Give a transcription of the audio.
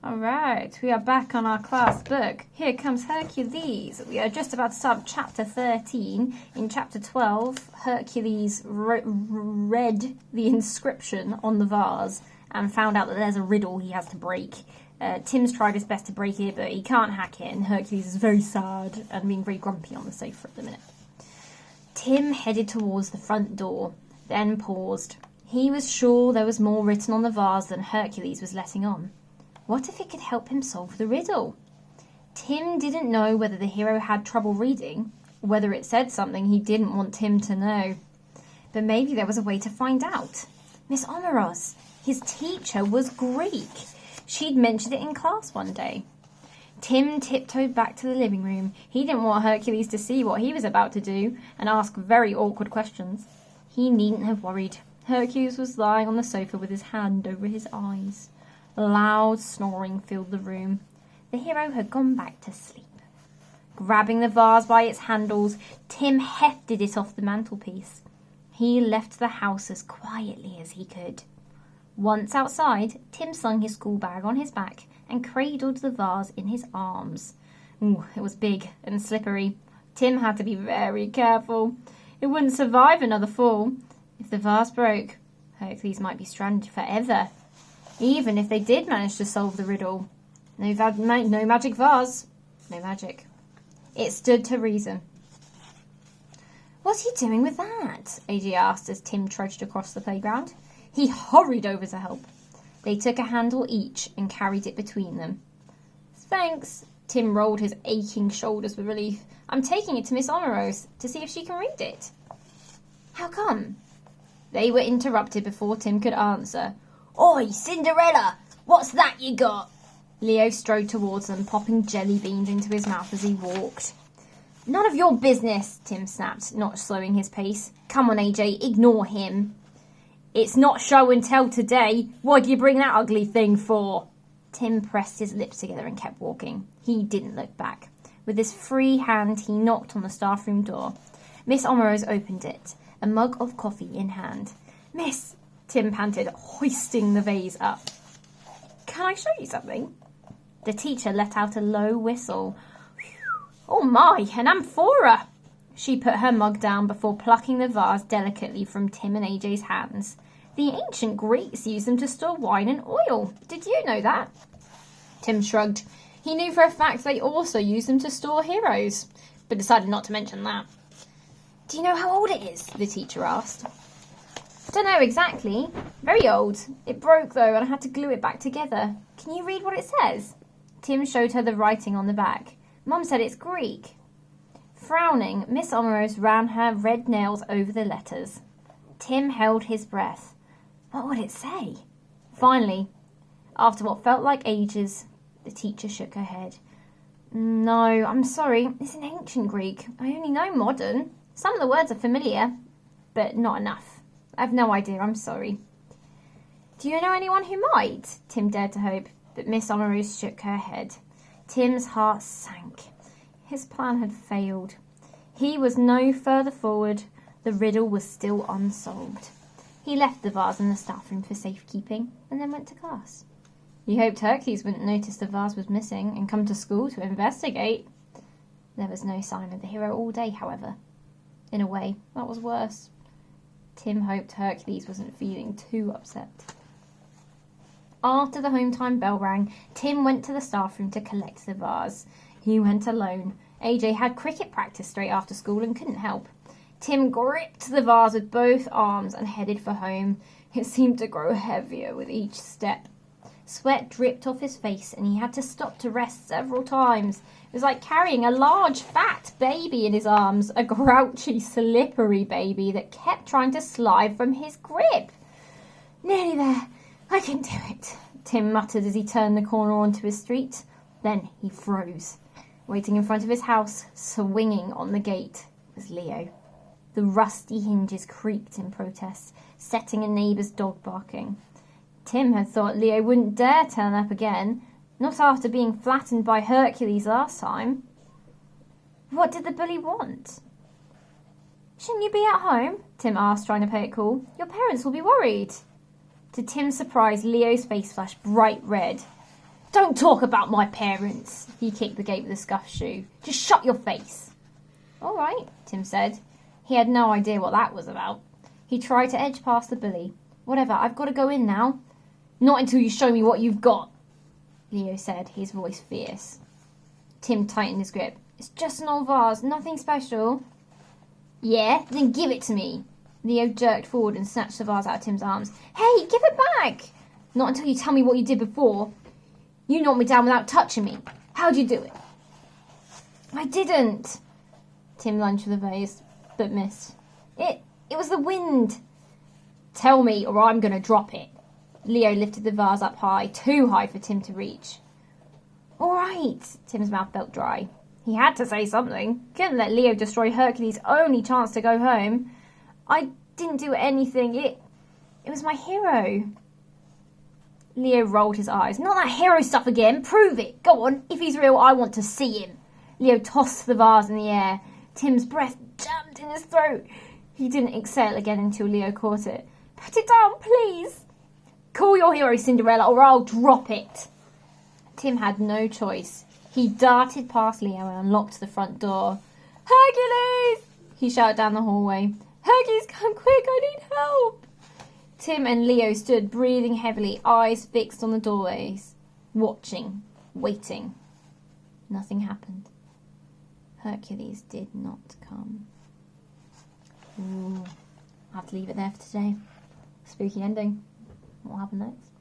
All right, we are back on our class book. Here comes Hercules. We are just about to start chapter 13. In chapter 12, Hercules read the inscription on the vase and found out that there's a riddle he has to break. Tim's tried his best to break it, but he can't hack it, and Hercules is very sad and being very grumpy on the sofa at the minute. Tim headed towards the front door, then paused. He was sure there was more written on the vase than Hercules was letting on. What if it could help him solve the riddle? Tim didn't know whether the hero had trouble reading, or whether it said something he didn't want Tim to know. But maybe there was a way to find out. Miss Omeros, his teacher, was Greek. She'd mentioned it in class one day. Tim tiptoed back to the living room. He didn't want Hercules to see what he was about to do and ask very awkward questions. He needn't have worried. Hercules was lying on the sofa with his hand over his eyes. Loud snoring filled the room. The hero had gone back to sleep. Grabbing the vase by its handles, Tim hefted it off the mantelpiece. He left the house as quietly as he could. Once outside, Tim slung his school bag on his back and cradled the vase in his arms. Ooh, it was big and slippery. Tim had to be very careful. It wouldn't survive another fall. If the vase broke, Hercules might be stranded forever. Even if they did manage to solve the riddle. No magic vase. No magic. It stood to reason. What's he doing with that? AJ asked as Tim trudged across the playground. He hurried over to help. They took a handle each and carried it between them. Thanks. Tim rolled his aching shoulders with relief. I'm taking it to Miss Omeros to see if she can read it. How come? They were interrupted before Tim could answer. Oi, Cinderella! What's that you got? Leo strode towards them, popping jelly beans into his mouth as he walked. None of your business, Tim snapped, not slowing his pace. Come on, AJ, ignore him. It's not show and tell today. Why'd you bring that ugly thing for? Tim pressed his lips together and kept walking. He didn't look back. With his free hand, he knocked on the staff room door. Miss Omeros opened it, a mug of coffee in hand. Miss, Tim panted, hoisting the vase up. Can I show you something? The teacher let out a low whistle. Oh my, an amphora! She put her mug down before plucking the vase delicately from Tim and AJ's hands. The ancient Greeks used them to store wine and oil. Did you know that? Tim shrugged. He knew for a fact they also used them to store heroes, but decided not to mention that. Do you know how old it is? The teacher asked. Don't know exactly. Very old. It broke though and I had to glue it back together. Can you read what it says? Tim showed her the writing on the back. Mum said it's Greek. Frowning, Miss Omeros ran her red nails over the letters. Tim held his breath. What would it say? Finally, after what felt like ages, the teacher shook her head. No, I'm sorry. It's in ancient Greek. I only know modern. Some of the words are familiar, but not enough. I have no idea, I'm sorry. Do you know anyone who might? Tim dared to hope, but Miss Omeros shook her head. Tim's heart sank. His plan had failed. He was no further forward. The riddle was still unsolved. He left the vase in the staff room for safekeeping and then went to class. He hoped Hercules wouldn't notice the vase was missing and come to school to investigate. There was no sign of the hero all day, however. In a way, that was worse. Tim hoped Hercules wasn't feeling too upset. After the home time bell rang, Tim went to the staff room to collect the vase. He went alone. AJ had cricket practice straight after school and couldn't help. Tim gripped the vase with both arms and headed for home. It seemed to grow heavier with each step. Sweat dripped off his face and he had to stop to rest several times. It was like carrying a large, fat baby in his arms, a grouchy, slippery baby that kept trying to slide from his grip. Nearly there. I can do it, Tim muttered as he turned the corner onto his street. Then he froze. Waiting in front of his house, swinging on the gate, was Leo. The rusty hinges creaked in protest, setting a neighbour's dog barking. Tim had thought Leo wouldn't dare turn up again, not after being flattened by Hercules last time. What did the bully want? Shouldn't you be at home? Tim asked, trying to play it cool. Your parents will be worried. To Tim's surprise, Leo's face flushed bright red. Don't talk about my parents. He kicked the gate with a scuffed shoe. Just shut your face. All right, Tim said. He had no idea what that was about. He tried to edge past the bully. Whatever, I've got to go in now. Not until you show me what you've got, Leo said, his voice fierce. Tim tightened his grip. It's just an old vase, nothing special. Yeah, then give it to me. Leo jerked forward and snatched the vase out of Tim's arms. Hey, give it back! Not until you tell me what you did before. You knocked me down without touching me. How'd you do it? I didn't. Tim lunged for the vase, but missed. It was the wind. Tell me or I'm going to drop it. Leo lifted the vase up high, too high for Tim to reach. All right. Tim's mouth felt dry. He had to say something. Couldn't let Leo destroy Hercules' only chance to go home. I didn't do anything. It was my hero. Leo rolled his eyes. Not that hero stuff again. Prove it. Go on. If he's real, I want to see him. Leo tossed the vase in the air. Tim's breath jammed in his throat. He didn't exhale again until Leo caught it. Put it down, please. Call your hero, Cinderella, or I'll drop it. Tim had no choice. He darted past Leo and unlocked the front door. Hercules! He shouted down the hallway. Hercules, come quick, I need help. Tim and Leo stood breathing heavily, eyes fixed on the doorways, watching, waiting. Nothing happened. Hercules did not come. Ooh, I'll have to leave it there for today. Spooky ending. What happened next?